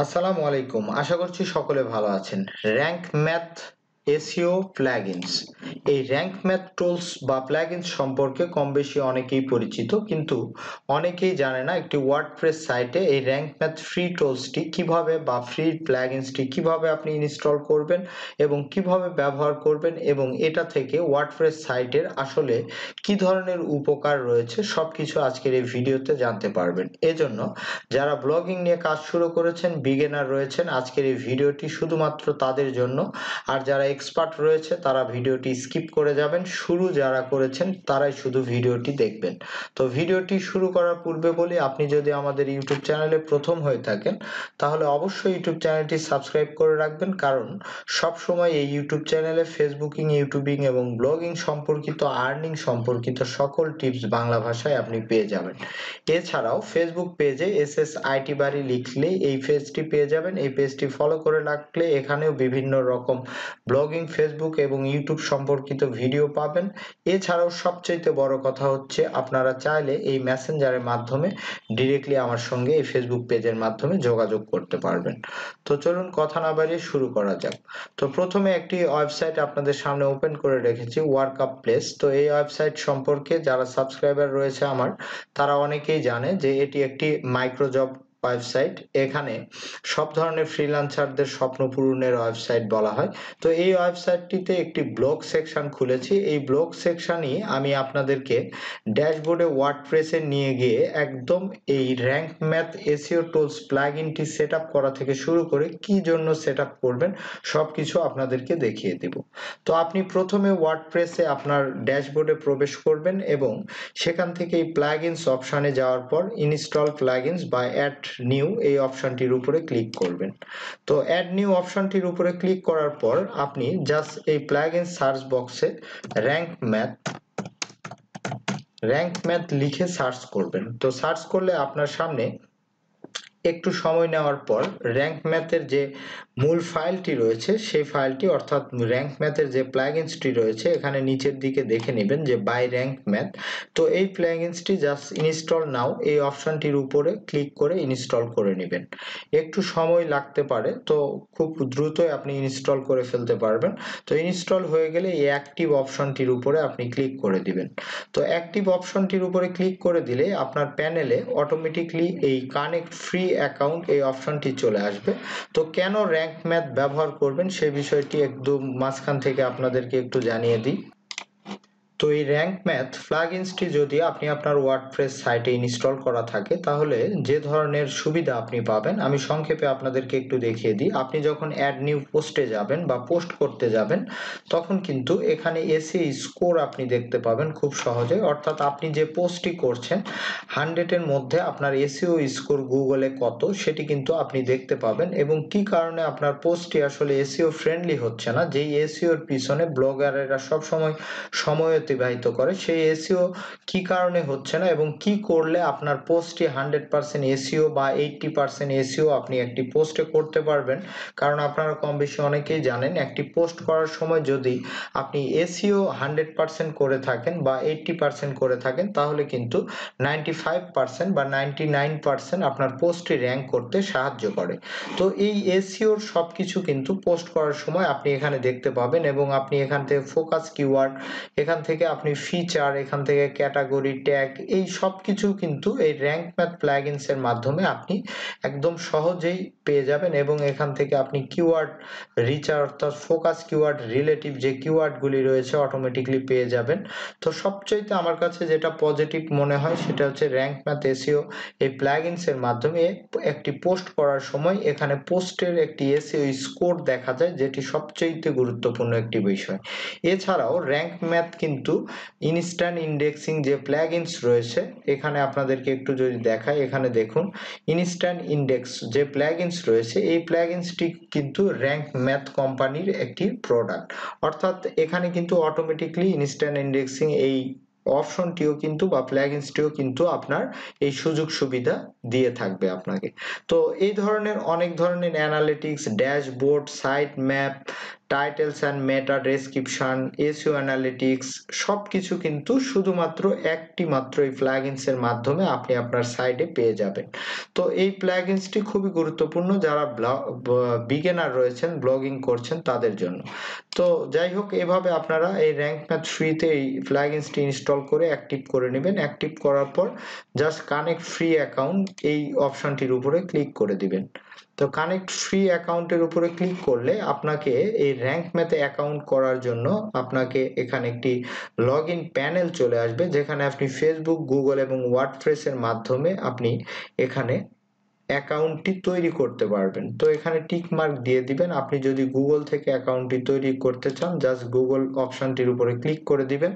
আসসালামু আলাইকুম। আশা করছি সকলে ভালো আছেন। র‍্যাঙ্ক ম্যাথ এসইও প্লাগইনস, এই র‍্যাঙ্ক ম্যাথ টুলস বা প্লাগইনস সম্পর্কে কম বেশি অনেকেই পরিচিত, কিন্তু অনেকেই জানে না একটি ওয়ার্ডপ্রেস সাইটে এই র‍্যাঙ্ক ম্যাথ ফ্রি টুলসটি কিভাবে বা ফ্রি প্লাগইনসটি কিভাবে আপনি ইনস্টল করবেন এবং কিভাবে ব্যবহার করবেন, এবং এটা থেকে ওয়ার্ডপ্রেস সাইটের আসলে কি ধরনের উপকার রয়েছে সবকিছু আজকের এই ভিডিওতে জানতে পারবেন। এজন্য যারা ব্লগিং নিয়ে কাজ শুরু করেছেন, বিগিনার রয়েছেন, আজকের এই ভিডিওটি শুধুমাত্র তাদের জন্য। আর যারা এক্সপার্ট রয়েছে তারা ভিডিওটি স্কিপ করে যাবেন। শুরু যারা করেছেন তারাই শুধু ভিডিওটি দেখবেন। তো ভিডিওটি শুরু করার পূর্বে বলি, আপনি যদি আমাদের ইউটিউব চ্যানেলে প্রথম হয়ে থাকেন তাহলে অবশ্যই ইউটিউব চ্যানেলটি সাবস্ক্রাইব করে রাখবেন, কারণ সব সময় এই ইউটিউব চ্যানেলে ফেসবুকিং, ইউটিউবিং এবং ব্লগিং সম্পর্কিত, আর্নিং সম্পর্কিত সকল টিপস বাংলা ভাষায় আপনি পেয়ে যাবেন। এছাড়াও ফেসবুক পেজে ssitbari লিখলে এই পেজটি পেয়ে যাবেন। এই পেজটি ফলো করে রাখলে এখানেও বিভিন্ন রকম ব্লগিং, ফেসবুক এবং ইউটিউব সম্পর্কিত ভিডিও পাবেন। এছাড়াও সবচাইতে বড় কথা হচ্ছে, আপনারা চাইলে এই মেসেঞ্জারের মাধ্যমে ডিরেক্টলি আমার সঙ্গে এই ফেসবুক পেজের মাধ্যমে যোগাযোগ করতে পারবেন। তো চলুন কথা না বাড়িয়ে শুরু করা যাক। তো প্রথমে একটি ওয়েবসাইট আপনাদের সামনে ওপেন করে রেখেছি, ওয়ার্কআপ প্লেস। তো এই ওয়েবসাইট সম্পর্কে যারা সাবস্ক্রাইবার রয়েছে আমার, তারা অনেকেই জানে যে এটি একটি মাইক্রোজব ওয়েবসাইট। এখানে সব ধরনের ফ্রিল্যান্সারদের স্বপ্ন পূরণের ওয়েবসাইট বলা হয়। তো এই ওয়েবসাইটটিতে একটি ব্লগ সেকশন খুলেছি। এই ব্লগ সেকশনই আমি আপনাদেরকে ড্যাশবোর্ডে ওয়ার্ডপ্রেসে নিয়ে গিয়ে একদম এই র‍্যাঙ্ক ম্যাথ এসইও টুলস প্লাগইনটি সেটআপ করা থেকে শুরু করে কি জন্য সেটআপ করবেন সবকিছু আপনাদেরকে দেখিয়ে দেব। তো আপনি প্রথমে ওয়ার্ডপ্রেসে আপনার ড্যাশবোর্ডে প্রবেশ করবেন এবং সেখান থেকে এই প্লাগইনস অপশনে যাওয়ার পর ইনস্টল প্লাগইনস বা অ্যাড নিউ এই অপশনটির উপরে ক্লিক করবেন। তো অ্যাড নিউ অপশনটির উপরে ক্লিক করার পর আপনি জাস্ট এই প্লাগইনস সার্চ বক্সে র‍্যাঙ্ক ম্যাথ লিখে সার্চ করবেন। তো সার্চ করলে আপনার সামনে একটু সময় নেওয়ার পর র‍্যাঙ্ক ম্যাথের যে মূল ফাইলটি রয়েছে সেই ফাইলটি, অর্থাৎ র‍্যাঙ্ক ম্যাথের যে প্লাগইনসটি রয়েছে, এখানে নিচের দিকে দেখে নেবেন যে বাই র‍্যাঙ্ক ম্যাথ। তো এই প্লাগইনসটি জাস্ট ইনস্টল নাও এই অপশনটির উপরে ক্লিক করে ইনস্টল করে নেবেন। একটু সময় লাগতে পারে, তো খুব দ্রুতই আপনি ইনস্টল করে ফেলতে পারবেন। তো ইনস্টল হয়ে গেলে এই অ্যাক্টিভ অপশনটির উপরে আপনি ক্লিক করে দিবেন। তো অ্যাক্টিভ অপশনটির উপরে ক্লিক করে দিলে আপনার প্যানেলে অটোমেটিকলি এই কানেক্ট ফ্রি অ্যাকাউন্ট এই অপশনটি চলে আসবে। তো কেন র‍্যাঙ্ক ম্যাথ ব্যবহার করবেন সে বিষয়টি একদম মাঝখান থেকে আপনাদেরকে একটু জানিয়ে দিই। তো এই র‍্যাঙ্ক ম্যাথ প্লাগইনসটি যদি আপনি আপনার ওয়ার্ডপ্রেস সাইটে ইনস্টল করা থাকে তাহলে যে ধরনের সুবিধা আপনি পাবেন আমি সংক্ষেপে আপনাদেরকে একটু দেখিয়ে দিই। আপনি যখন অ্যাড নিউ পোস্টে যাবেন বা পোস্ট করতে যাবেন, তখন কিন্তু এখানে এসে স্কোর আপনি দেখতে পাবেন খুব সহজে। অর্থাৎ আপনি যে পোস্টটি করছেন 100-এর মধ্যে আপনার এসইও স্কোর গুগলে কত সেটি কিন্তু আপনি দেখতে পাবেন, এবং কি কারণে আপনার পোস্টটি আসলে এসইও ফ্রেন্ডলি হচ্ছে না, যেই এসইওর পিছনে ব্লগারেরা সবসময় সময় অতিবাহিত করে, সেই এসইও কি কারণে হচ্ছে না এবং কি করলে আপনার পোস্টটি 100% এসইও বা 80% এসইও আপনি একটি পোস্টে করতে পারবেন। কারণ আপনারা কম বেশি অনেকেই জানেন, একটি পোস্ট করার সময় যদি আপনি এসইও 100% করে থাকেন বা 80% করে থাকেন, তাহলে কিন্তু 95% বা 99% আপনার পোস্টটি র্যাঙ্ক করতে সাহায্য করে। তো এই এসইওর সবকিছু কিন্তু পোস্ট করার সময় আপনি এখানে দেখতে পাবেন, এবং আপনি এখান থেকে ফোকাস কিওয়ার্ড, এখান থেকে আপনি ফিচার, এখান থেকে ক্যাটাগরি, ট্যাগ, এই সব কিছু কিন্তু এই র‍্যাঙ্ক ম্যাথ প্লাগইনস এর মাধ্যমে আপনি একদম সহজেই পেয়ে যাবেন। এবং এখান থেকে আপনি কিওয়ার্ড রিচার, অর্থাৎ ফোকাস কিওয়ার্ড রিলেটিভ যে কিওয়ার্ডগুলি রয়েছে অটোমেটিকলি পেয়ে যাবেন। তো সবচাইতে আমার কাছে যেটা পজিটিভ মনে হয় সেটা হচ্ছে র‍্যাঙ্ক ম্যাথ এসইও এই প্লাগইনস এর মাধ্যমে একটি পোস্ট করার সময় এখানে পোস্টের একটি এসইও স্কোর দেখা যায়, যেটি সবচাইতে গুরুত্বপূর্ণ একটি বিষয়। এছাড়াও র‍্যাঙ্ক ম্যাথ কিন্তু ইনস্ট্যান্ট ইন্ডেক্সিং যে প্লাগইনস রয়েছে, এখানে আপনাদেরকে একটু যদি দেখাই, এখানে দেখুন ইনস্ট্যান্ট ইন্ডেক্স যে প্লাগইনস রয়েছে, এই প্লাগইনসটি কিন্তু র‍্যাঙ্ক ম্যাথ কোম্পানির একটি প্রোডাক্ট। অর্থাৎ এখানে কিন্তু অটোমেটিকলি ইনস্ট্যান্ট ইন্ডেক্সিং এই অপশনটিও কিন্তু বা প্লাগইনসটিও কিন্তু আপনার এই সুযোগ সুবিধা দিয়ে থাকবে আপনাকে। তো এই ধরনের অনেক ধরনের analytics, dashboard, site map, titles and meta description, SEO analytics সবকিছু কিন্তু শুধুমাত্র একটি মাত্র এই প্লাগইনস এর মাধ্যমে আপনি আপনার সাইটে পেয়ে যাবেন। তো এই প্লাগইনসটি খুবই গুরুত্বপূর্ণ যারা বিগিনার রয়েছেন, ব্লগিং করছেন তাদের জন্য। তো যাই হোক, এভাবে আপনারা এই র্যাঙ্ক ম্যাথ ফ্রিতে এই প্লাগইনসটি ইনস্টল করে অ্যাক্টিভ করে নেবেন। অ্যাক্টিভ করার পর জাস্ট কানেক্ট ফ্রি অ্যাকাউন্ট এই অপশনটির উপরে ক্লিক করে দিবেন। তো কানেক্ট ফ্রি অ্যাকাউন্টের উপরে ক্লিক করলে আপনাকে এই র্যাঙ্ক ম্যাথে অ্যাকাউন্ট করার জন্য আপনাকে এখানে একটি লগ ইন প্যানেল চলে আসবে, যেখানে আপনি ফেসবুক, গুগল এবং ওয়ার্ডপ্রেসের মাধ্যমে আপনি এখানে অ্যাকাউন্টটি তৈরি করতে পারবেন। তো এখানে টিক মার্ক দিয়ে দিবেন। আপনি যদি গুগল থেকে অ্যাকাউন্টটি তৈরি করতে চান, জাস্ট গুগল অপশনটির উপরে ক্লিক করে দিবেন।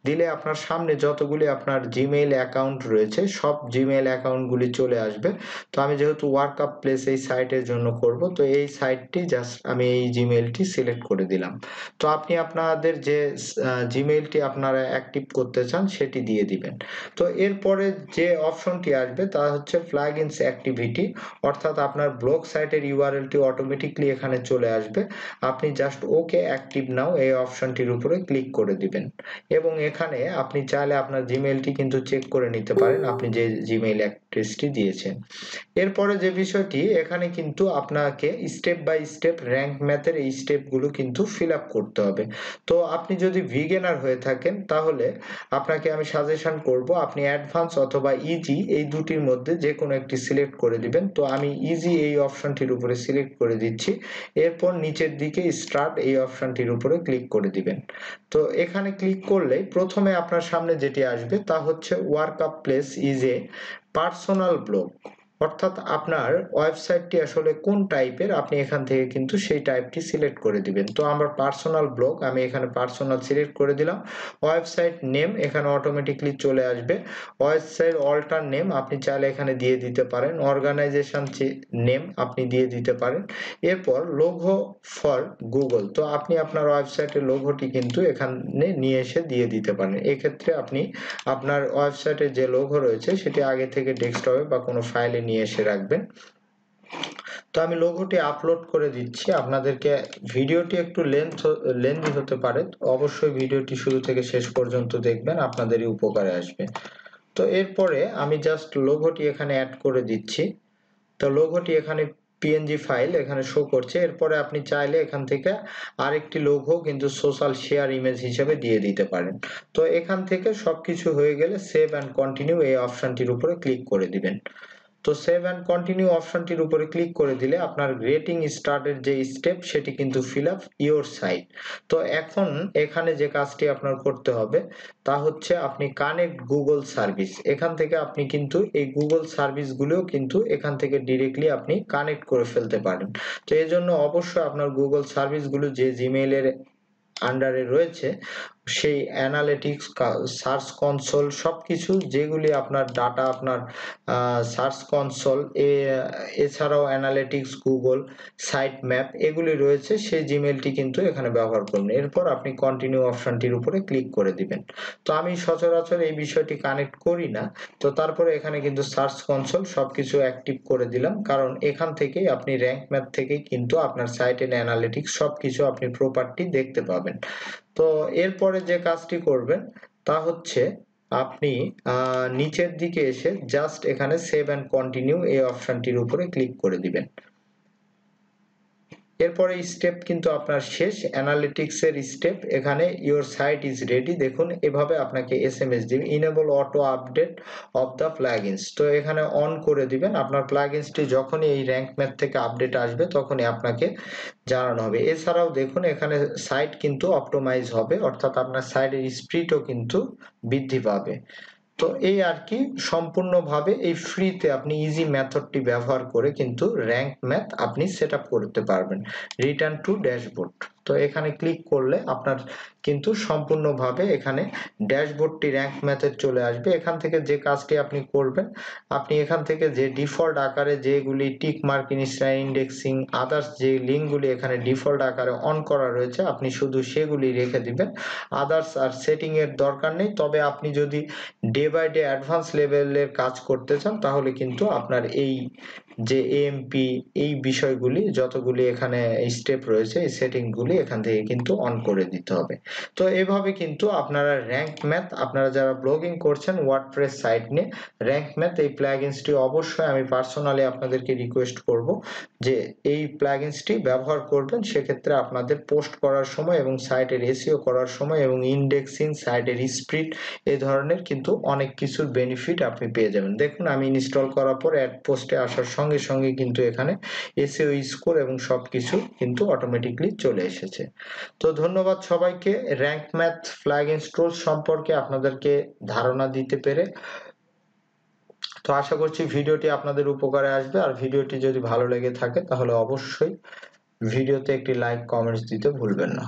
দিলে আপনার সামনে যতগুলি আপনার জিমেইল অ্যাকাউন্ট রয়েছে সব জিমেইল অ্যাকাউন্টগুলি চলে আসবে। তো আমি যেহেতু ওয়ার্ক আপ প্লেস এই সাইটের জন্য করব, তো এই সাইটটি জাস্ট আমি এই জিমেইলটি সিলেক্ট করে দিলাম। তো আপনি আপনাদের যে জিমেইলটি আপনারা অ্যাক্টিভ করতে চান সেটি দিয়ে দিবেন। তো এরপরে যে অপশনটি আসবে তা হচ্ছে প্লাগইনস অ্যাক্টিভিটি, অর্থাৎ আপনার ব্লগ সাইটের ইউআরএলটি অটোমেটিকলি এখানে চলে আসবে। আপনি জাস্ট ওকে অ্যাক্টিভ নাও এই অপশনটির উপরে ক্লিক করে দিবেন এবং এখানে আপনি চাইলে আপনার জিমেইলটি কিন্তু চেক করে নিতে পারেন, আপনি যে জিমেইল অ্যাড্রেসটি দিয়েছেন। এরপরে যে বিষয়টি, এখানে কিন্তু আপনাকে স্টেপ বাই স্টেপ র্যাঙ্ক ম্যাথের এই স্টেপগুলো কিন্তু ফিল আপ করতে হবে। তো আপনি যদি বিগিনার হয়ে থাকেন তাহলে আপনাকে আমি সাজেশন করব আপনি অ্যাডভান্স অথবা ইজি এই দুটির মধ্যে যে কোনো একটি সিলেক্ট করে দিবেন। তো আমি ইজি এই অপশনটির উপরে সিলেক্ট করে দিচ্ছি। এরপর নিচের দিকে স্টার্ট এই অপশনটির উপরে ক্লিক করে দিবেন। তো এখানে ক্লিক করলে প্রথমে আপনার সামনে যেটি আসবে তা হচ্ছে work up place is a personal blog, অর্থাৎ আপনার ওয়েবসাইটটি আসলে কোন টাইপের আপনি এখান থেকে কিন্তু সেই টাইপটি সিলেক্ট করে দিবেন। তো আমার পার্সোনাল ব্লগ, আমি এখানে পার্সোনাল সিলেক্ট করে দিলাম। ওয়েবসাইট নেম এখানে অটোমেটিকলি চলে আসবে। ওয়েবসাইট অল্টার নেম আপনি চাইলে এখানে দিয়ে দিতে পারেন। অর্গানাইজেশন নেম আপনি দিয়ে দিতে পারেন। এরপর লোগো ফর গুগল, তো আপনি আপনার ওয়েবসাইটের লোগোটি কিন্তু এখানে নিয়ে এসে দিয়ে দিতে পারেন। এক্ষেত্রে আপনি আপনার ওয়েবসাইটের যে লোগো রয়েছে সেটি আগে থেকে ডেস্কটপে বা কোনো ফাইলে নিয়ে এসে রাখবেন। তো আমি লোগোটি আপলোড করে দিচ্ছি। আপনাদেরকে ভিডিওটি একটু লেন্থি হতে পারে, অবশ্যই ভিডিওটি শুরু থেকে শেষ পর্যন্ত দেখবেন, আপনাদেরই উপকারে আসবে। তো এরপরে আমি জাস্ট লোগোটি এখানে অ্যাড করে দিচ্ছি। তো লোগোটি এখানে পিএনজি ফাইল এখানে শো করছে। এরপরে আপনি চাইলে এখান থেকে আরেকটি লোগো কিন্তু সোশ্যাল শেয়ার ইমেজ হিসেবে দিয়ে দিতে পারেন। তো এখান থেকে সবকিছু হয়ে গেলে সেভ অ্যান্ড কন্টিনিউ এই অপশনটির উপরে ক্লিক করে দিবেন। তো সেভ অ্যান্ড কন্টিনিউ অপশনটির উপরে ক্লিক করে দিলে আপনার গ্রেটিং স্টার্টের যে স্টেপ সেটি কিন্তু ফিল আপ ইওর সাইট। তো এখন এখানে যে কাজটি আপনার করতে হবে তা হচ্ছে আপনি কানেক্ট গুগল সার্ভিস, এখান থেকে আপনি কিন্তু এই গুগল সার্ভিসগুলোও কিন্তু এখান থেকে ডিরেক্টলি আপনি কানেক্ট করে ফেলতে পারেন। তো এই জন্য অবশ্যই আপনার গুগল সার্ভিসগুলো যে জিমেইলের আন্ডারে রয়েছে সেই অ্যানালিটিক্স, সার্চ কনসোল সবকিছু যেগুলি আপনার ডাটা আপনার সার্চ কনসোল এছাড়াও অ্যানালিটিক্স, গুগল সাইট ম্যাপ এগুলি রয়েছে, সেই জিমেইলটি কিন্তু এখানে ব্যবহার করুন। এরপর আপনি কন্টিনিউ অপশনটির উপরে ক্লিক করে দিবেন। তো আমি সচরাচর এই বিষয়টি কানেক্ট করি না, তো তারপরে এখানে কিন্তু সার্চ কনসোল সবকিছু অ্যাক্টিভ করে দিলাম, কারণ এখান থেকেই আপনি র্যাঙ্ক ম্যাথ থেকেই কিন্তু আপনার সাইটের অ্যানালিটিক্স সবকিছু আপনি প্রপার্টি দেখতে পাবেন। তো এরপরে যে কাজটি করবেন তা হচ্ছে আপনি নিচের দিকে এসে জাস্ট এখানে সেভ অ্যান্ড কন্টিনিউ এই অপশনটির উপরে ক্লিক করে দিবেন। এরপরে স্টেপ কিন্তু আপনার শেষ, অ্যানালিটিক্স এর স্টেপ। এখানে ইওর সাইট ইজ রেডি, দেখুন এভাবে আপনাকে এসএমএস দিবে enable auto update of the plugins. তো এখানে অন করে দিবেন। আপনার প্লাগইনসটি যখনই এই র্যাঙ্ক ম্যাথ থেকে আপডেট আসবে তখনই আপনাকে জানানো হবে। এছাড়াও দেখুন এখানে সাইট কিন্তু অপটিমাইজ হবে, অর্থাৎ আপনার সাইটের স্পিডও কিন্তু বৃদ্ধি পাবে। তো এই আর কি, সম্পূর্ণভাবে এই ফ্রিতে আপনি ইজি মেথডটি ব্যবহার করে কিন্তু র্যাঙ্ক ম্যাথ আপনি সেট আপ করতে পারবেন। রিটার্ন টু ড্যাশবোর্ড, তো এখানে ক্লিক করলে আপনার কিন্তু সম্পূর্ণভাবে এখানে ড্যাশবোর্ডটি র্যাঙ্ক ম্যাথের চলে আসবে। এখান থেকে যে কাজটি আপনি করবেন, আপনি এখান থেকে যে ডিফল্ট আকারে যেগুলি টিক মার্ক, ইন্ডেক্সিং, আদার্স যে লিঙ্কগুলি এখানে ডিফল্ট আকারে অন করা রয়েছে আপনি শুধু সেগুলি রেখে দিবেন। আদার্স আর সেটিং এর দরকার নেই। তবে আপনি যদি ডে বাই ডে অ্যাডভান্স লেভেলের কাজ করতে চান তাহলে কিন্তু আপনার এই যে এএমপি এই বিষয়গুলি যতগুলি এখানে স্টেপ রয়েছে এই সেটিংগুলি এখান থেকে কিন্তু অন করে দিতে হবে। তো এভাবে কিন্তু আপনারা র‍্যাঙ্ক ম্যাথ আপনারা যারা ব্লগিং করছেন ওয়ার্ডপ্রেস সাইট নিয়ে র‍্যাঙ্ক ম্যাথ এই প্লাগইনসটি অবশ্যই আমি পার্সোনালি আপনাদেরকে রিকোয়েস্ট করব যে এই প্লাগইনসটি ব্যবহার করবেন। সেক্ষেত্রে আপনাদের পোস্ট করার সময় এবং সাইটের এসইও করার সময় এবং ইন্ডেক্সিং সাইটের স্পিড এই ধরনের কিন্তু অনেক কিছুর বেনিফিট আপনি পেয়ে যাবেন। দেখুন আমি ইনস্টল করার পর অ্যাড পোস্টে আসার সঙ্গে সঙ্গে কিন্তু এখানে এসইও স্কোর এবং সবকিছু কিন্তু অটোমেটিকলি চলে এসেছে। তো ধন্যবাদ সবাইকে র‍্যাঙ্ক ম্যাথ প্লাগইন টুলস সম্পর্কে আপনাদেরকে ধারণা দিতে পেরে। তো আশা করছি ভিডিওটি আপনাদের উপকারে আসবে, আর ভিডিওটি যদি ভালো লেগে থাকে তাহলে অবশ্যই ভিডিওতে একটি লাইক কমেন্টস দিতে ভুলবেন না।